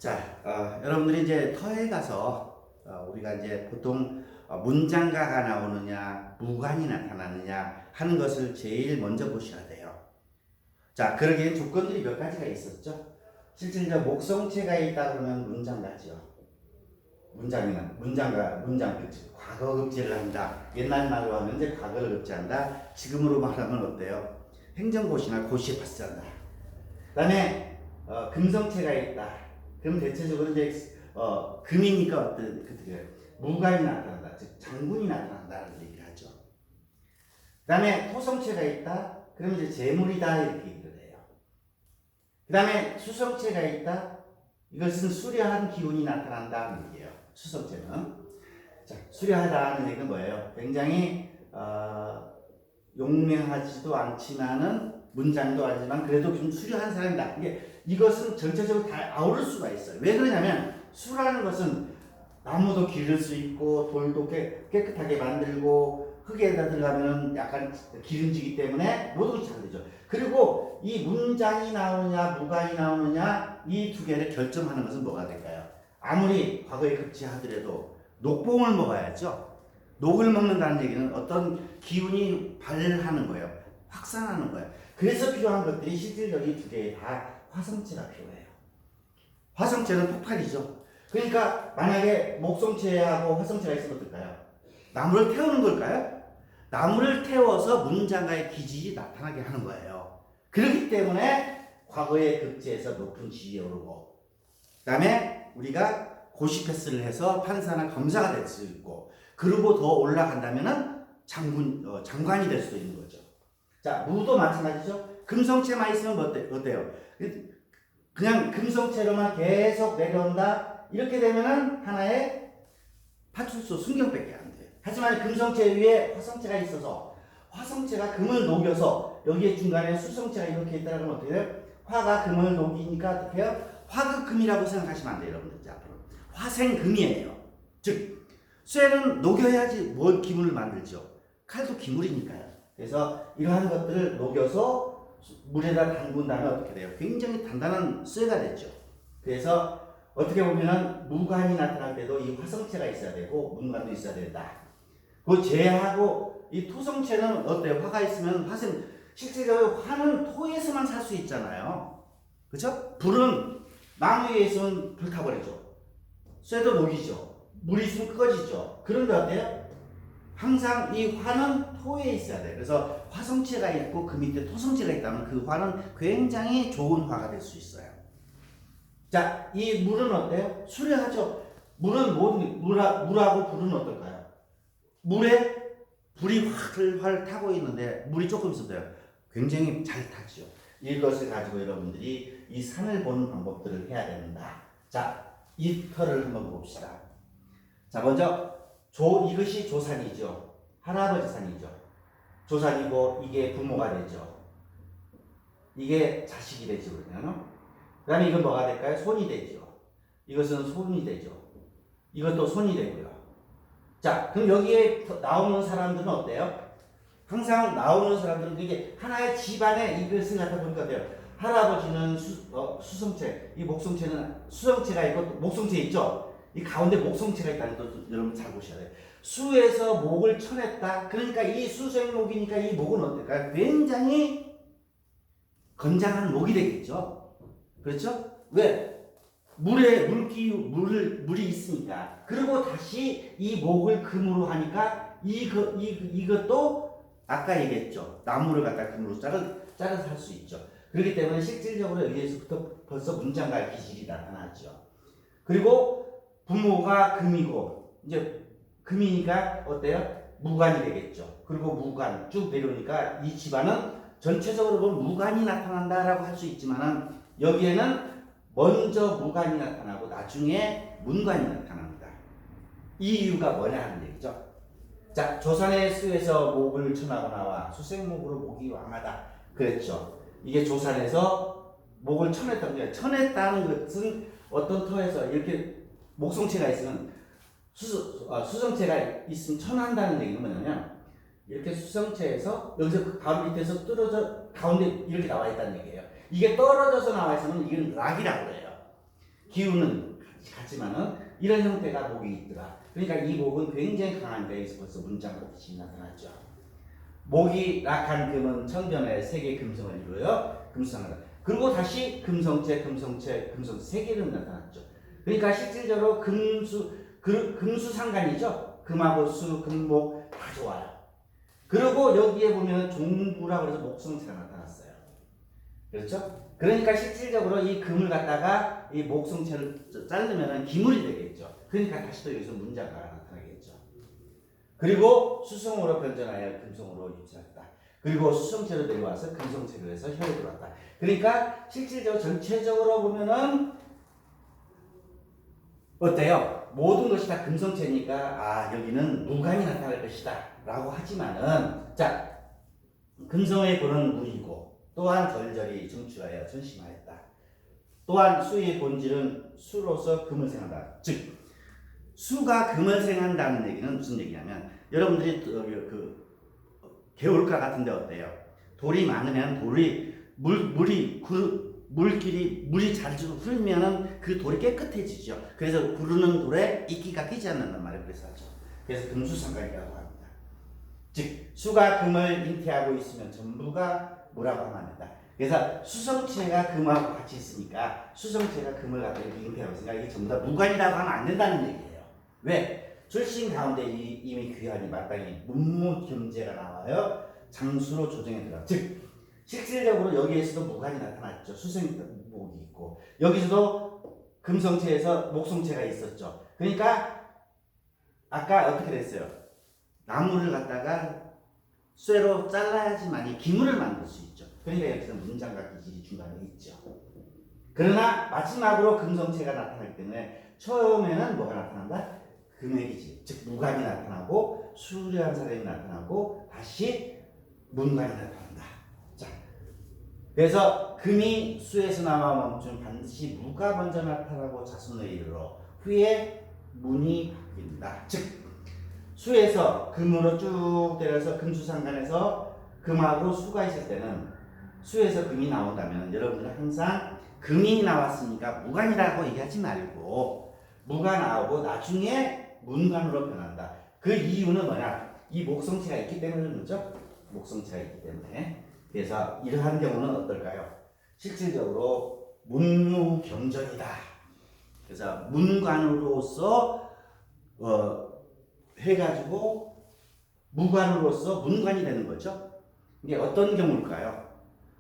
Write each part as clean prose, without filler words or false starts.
자, 여러분들이 이제 터에 가서 우리가 이제 보통 문장가가 나오느냐, 무관이 나타나느냐 하는 것을 제일 먼저 보셔야 돼요. 자, 그러기엔 조건들이 몇 가지가 있었죠. 실질적 목성체가 있다 그러면 문장가죠. 문장 급제, 과거 급제를 한다. 옛날 말로 하면 이제 과거를 급제한다. 지금으로 말하면 어때요? 행정고시나 고시에 파스한다. 그다음에 금성체가 있다. 그럼 대체적으로 이제 금이니까 어떤 무관이 나타난다, 즉 장군이 나타난다는 얘기를 하죠. 그다음에 토성체가 있다. 그럼 이제 재물이다 이렇게 얘기를 해요. 그다음에 수성체가 있다. 이것은 수려한 기운이 나타난다는 얘기예요. 수성체는. 자, 수려하다는 얘기는 뭐예요? 굉장히 용맹하지도 않지만은 문장도 아니지만 그래도 좀 수려한 사람이다. 이것은 전체적으로 다 아우를 수가 있어요. 왜 그러냐면 수라는 것은 나무도 기를 수 있고 돌도 깨끗하게 만들고 흙에다 들어가면 약간 기름지기 때문에 모든 것이 잘 되죠. 그리고 이 문장이 나오느냐 무관이 나오느냐 이 두 개를 결정하는 것은 뭐가 될까요? 아무리 과거에 급제하더라도 녹봉을 먹어야죠. 녹을 먹는다는 얘기는 어떤 기운이 발하는 거예요. 확산하는 거예요. 그래서 필요한 것들이 실질적인 두 개의 다 화성체가 필요해요. 화성체는 폭발이죠. 그러니까 만약에 목성체하고 화성체가 있으면 어떨까요? 나무를 태우는 걸까요? 나무를 태워서 문장가의 기질이 나타나게 하는 거예요. 그렇기 때문에 과거의 급제에서 높은 지위에 오르고, 그 다음에 우리가 고시 패스를 해서 판사나 검사가 될 수 있고, 그리고 더 올라간다면은 장관이 될 수도 있는 거죠. 자, 무도 마찬가지죠. 금성체만 있으면 어때요? 그냥 금성체로만 계속 내려온다. 이렇게 되면은 하나의 파출소 순경밖에 안 돼요. 하지만 금성체 위에 화성체가 있어서 화성체가 금을 녹여서 여기에 중간에 수성체가 이렇게 있다면 어떻게 돼요? 화가 금을 녹이니까 어떻게 해요? 화극금이라고 생각하시면 안 돼요, 여러분들. 앞으로 화생금이에요. 즉 쇠는 녹여야지 뭘 기물을 만들죠. 칼도 기물이니까요. 그래서 이러한 것들을 녹여서 물에다 담근 다음에 어떻게 돼요? 굉장히 단단한 쇠가 되죠. 그래서 어떻게 보면은 무관이 나타날 때도 이 화성체가 있어야 되고 문관도 있어야 된다. 그 제하고 이 토성체는 어때요? 화가 있으면 실제적으로 화는 토에서만 살 수 있잖아요. 그렇죠? 불은 나무 위에 있으면 불타버리죠. 쇠도 녹이죠. 물이 있으면 꺼지죠. 그런데 어때요? 항상 이 화는 토에 있어야 돼요. 그래서 화성체가 있고 그 밑에 토성체가 있다면 그 화는 굉장히 좋은 화가 될 수 있어요. 자, 이 물은 어때요? 수려하죠. 물은 물하고 불은 어떨까요? 물에 불이 활 타고 있는데 물이 조금 있으면 돼요. 굉장히 잘 타죠. 이것을 가지고 여러분들이 이 산을 보는 방법들을 해야 된다. 자, 이 터를 한번 봅시다. 자, 먼저 이것이 조산이죠. 할아버지 산이죠. 조산이고 이게 부모가 되죠. 이게 자식이 되죠. 그러면 그 다음에 이건 뭐가 될까요? 손이 되죠. 이것은 손이 되죠. 이것도 손이 되고요. 자, 그럼 여기에 나오는 사람들은 어때요? 항상 나오는 사람들은 이게 하나의 집안에 이것을 갖다 보니까 어때요? 할아버지는 수성체, 이 목성체는 수성체가 있고 목성체 있죠? 이 가운데 목성체가 있다는 것도 여러분 잘 보셔야 돼요. 수에서 목을 쳐냈다. 그러니까 이 수생목이니까 이 목은 어떨까요? 굉장히 건장한 목이 되겠죠. 그렇죠? 왜? 물이 있으니까. 그리고 다시 이 목을 금으로 하니까 이것도 아까 얘기했죠. 나무를 갖다 금으로 자르서 할 수 있죠. 그렇기 때문에 실질적으로 여기에서부터 벌써 문장가의 기질이 나타나죠. 그리고 부모가 금이고 이제 금이니까 어때요? 무관이 되겠죠. 그리고 무관 쭉 내려오니까 이 집안은 전체적으로 보면 무관이 나타난다라고 할 수 있지만은 여기에는 먼저 무관이 나타나고 나중에 문관이 나타납니다. 이 이유가 뭐냐 하는 얘기죠. 자, 조선의 수에서 목을 쳐나고 나와 수생목으로 목이 왕하다 그랬죠. 이게 조선에서 목을 쳐냈다는 거예요. 쳐냈다는 것은 어떤 터에서 이렇게 목성체가 있으면 수성체가 있으면 쳐난다는 얘기는 뭐냐면 이렇게 수성체에서 여기서 바로 밑에서 떨어져 가운데 이렇게 나와 있다는 얘기예요. 이게 떨어져서 나와 있으면 이건 락이라고 그래요. 기운은 같지만은 이런 형태가 목이 있더라. 그러니까 이 목은 굉장히 강한데 여기서 벌써 문장법이 나타났죠. 목이 락한 금은 천변에 세계 금성을 이루어요. 금수상하다. 그리고 다시 금성체 세 개는 나타났죠. 그러니까 실질적으로 금수상간이죠. 금하고 수, 금목 다 좋아요. 그리고 여기에 보면 종부라고 해서 목성체가 나타났어요. 그렇죠? 그러니까 실질적으로 이 금을 갖다가 이 목성체를 자르면 기물이 되겠죠. 그러니까 다시 또 여기서 문자가 나타나겠죠. 그리고 수성으로 변전하여 금성으로 유치했다. 그리고 수성체로 내려와서 금성체로 해서 혀에 들어왔다. 그러니까 실질적으로 전체적으로 보면은 어때요? 모든 것이 다 금성체니까 아 여기는 무관이 나타날 것이다 라고 하지만은 자 금성의 본은 물이고 또한 절절히 정취하여 전심하였다. 또한 수의 본질은 수로서 금을 생한다. 즉 수가 금을 생한다는 얘기는 무슨 얘기냐면 여러분들이 그 개울가 같은데 어때요? 돌이 많으면 물이 자주 흐르면은 그 돌이 깨끗해지죠. 그래서 구르는 돌에 이끼가 끼지 않는단 말이에요. 그래서 하죠. 그래서 금수상관이라고 합니다. 즉 수가 금을 잉태하고 있으면 전부가 뭐라고 하면 안 된다. 그래서 수성체가 금하고 같이 있으니까 수성체가 금을 갖다 잉태하고 있으니까 이게 전부 다 무관이라고 하면 안 된다는 얘기예요. 왜? 출신 가운데 이미 귀환이 마땅히 문무경제가 나와요. 장수로 조정에 들어가. 즉 실질적으로 여기에서도 무관이 나타났죠. 수성목이 있고 여기서도 금성체에서 목성체가 있었죠. 그러니까 아까 어떻게 됐어요? 나무를 갖다가 쇠로 잘라야지만이 기물을 만들 수 있죠. 그러니까 여기서 문장과 기질이 중간에 있죠. 그러나 마지막으로 금성체가 나타나기 때문에 처음에는 뭐가 나타난다? 금의 기질, 즉 무관이 나타나고 수려한 사람이 나타나고 다시 문관이 나타난다. 자, 그래서 금이 수에서 나와 멈추면 반드시 무가 먼저 나타나고 자손에 이르러 후에 문이 바뀐다. 즉 수에서 금으로 쭉 때려서 금수상간에서 금하고 수가 있을 때는 수에서 금이 나온다면 여러분들은 항상 금이 나왔으니까 무관이라고 얘기하지 말고 무가 나오고 나중에 문관으로 변한다. 그 이유는 뭐냐? 이 목성체가 있기 때문에 그렇죠? 목성체가 있기 때문에. 그래서 이러한 경우는 어떨까요? 실질적으로 문무경전이다. 그래서 문관으로서 해가지고 무관으로서 문관이 되는 거죠. 이게 어떤 경우일까요?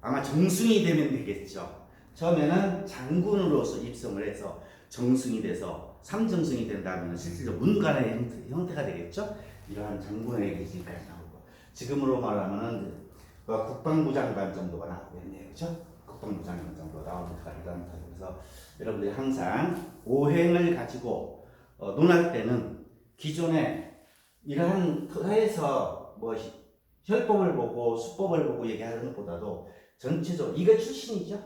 아마 정승이 되면 되겠죠. 처음에는 장군으로서 입성을 해서 정승이 돼서 삼정승이 된다면 실질적으로 문관의 형태가 되겠죠. 이러한 장군의 기질까지 나오고 지금으로 말하면은 국방부 장관 정도가 나오겠네요. 그렇죠? 국방부 장관 정도 나오는 가리다. 그래서 여러분들이 항상 오행을 가지고 논할 때는 기존에 이러한 터에서 뭐 혈법을 보고 수법을 보고 얘기하는 것보다도 전체적으로 이거 출신이죠.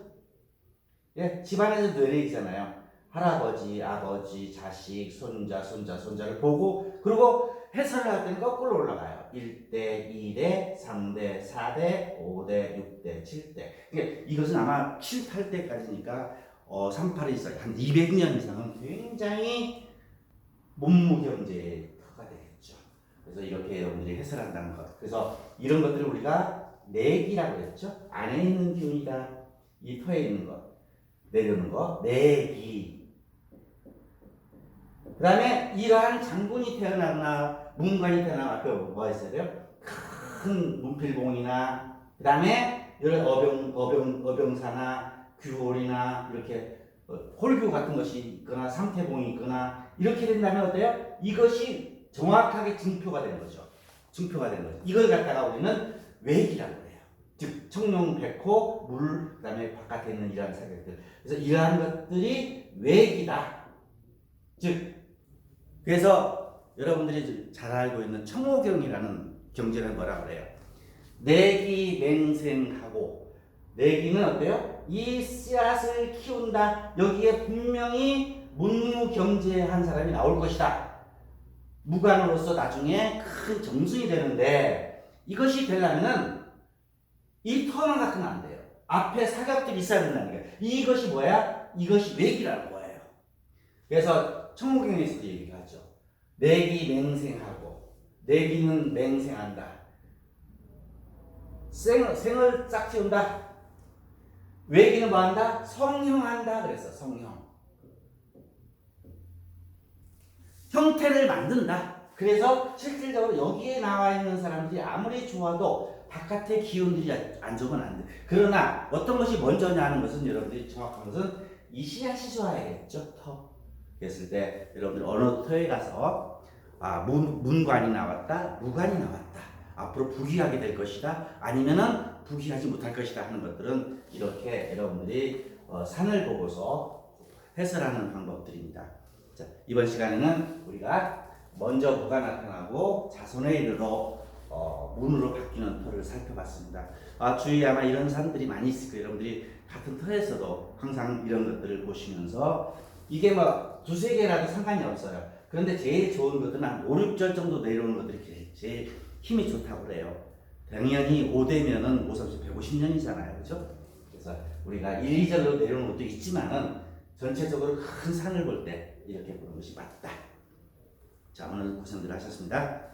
예, 집안에서 뇌례이잖아요. 할아버지, 아버지, 자식, 손자를 보고 그리고 해설을 할 때는 거꾸로 올라가요. 1대, 2대, 3대, 4대, 5대, 6대, 7대. 그러니까 이것은 아마 7, 8대까지니까 38이 있어요. 한 200년 이상은 굉장히 문무경제의 터가 되겠죠. 그래서 이렇게 여러분들이 해설한다는 것. 그래서 이런 것들을 우리가 내기라고 했죠. 안에 있는 기운이다. 이 터에 있는 것. 내려오는 거. 내기. 그 다음에 이러한 장군이 태어나거나 문관이 태어나면 앞에 뭐가 있어야 돼요? 큰 문필봉이나 그 다음에 이런 어병사나 규홀이나 이렇게 홀규 같은 것이 있거나 삼태봉이 있거나 이렇게 된다면 어때요? 이것이 정확하게 증표가 되는 거죠. 증표가 되는 거죠. 이걸 갖다가 우리는 외기라고 해요. 즉 청룡, 백호, 물, 그 다음에 바깥에 있는 이러한 사격들. 그래서 이러한 것들이 외기다. 즉 그래서 여러분들이 잘 알고 있는 청호경이라는 경제는 뭐라 그래요? 내기맹생하고 내기는 어때요? 이 씨앗을 키운다. 여기에 분명히 문무경제한 사람이 나올 것이다. 무관으로서 나중에 큰 정승이 되는데 이것이 되려면은 이 터만 갖고는 안 돼요. 앞에 사각들이 있어야 된다는 거예요. 이것이 뭐야? 이것이 외기라는 거예요. 그래서 청호경에서도 얘기하죠. 내기 맹생하고 내기는 맹생한다. 생을 싹 틔운다. 외기는 뭐한다? 성형한다. 그래서 성형. 형태를 만든다. 그래서 실질적으로 여기에 나와 있는 사람들이 아무리 좋아도 바깥의 기운들이 안 좋으면 안 돼. 그러나 어떤 것이 먼저냐는 것은 여러분들이 정확한 것은 이 씨앗이 좋아야겠죠. 터. 그랬을 때 여러분들 어느 터에 가서 문관이 나왔다, 무관이 나왔다. 앞으로 부귀하게 될 것이다. 아니면은 부귀하지 못할 것이다 하는 것들은 이렇게 여러분들이 산을 보고서 해설하는 방법들입니다. 자, 이번 시간에는 우리가 먼저 무가 나타나고 자손의 일로 문으로 바뀌는 터를 살펴봤습니다. 주위에 아마 이런 산들이 많이 있을 거예요. 여러분들이 같은 터에서도 항상 이런 것들을 보시면서 이게 뭐 두세 개라도 상관이 없어요. 그런데 제일 좋은 것들은 한 5, 6절 정도 내려오는 것들이 제일 힘이 좋다고 그래요. 당연히 5대면은 5, 30, 150년이잖아요. 그죠? 그래서 우리가 1, 2절로 내려오는 것도 있지만은 전체적으로 큰 산을 볼 때 이렇게 보는 것이 맞다. 자, 오늘 고생들 하셨습니다.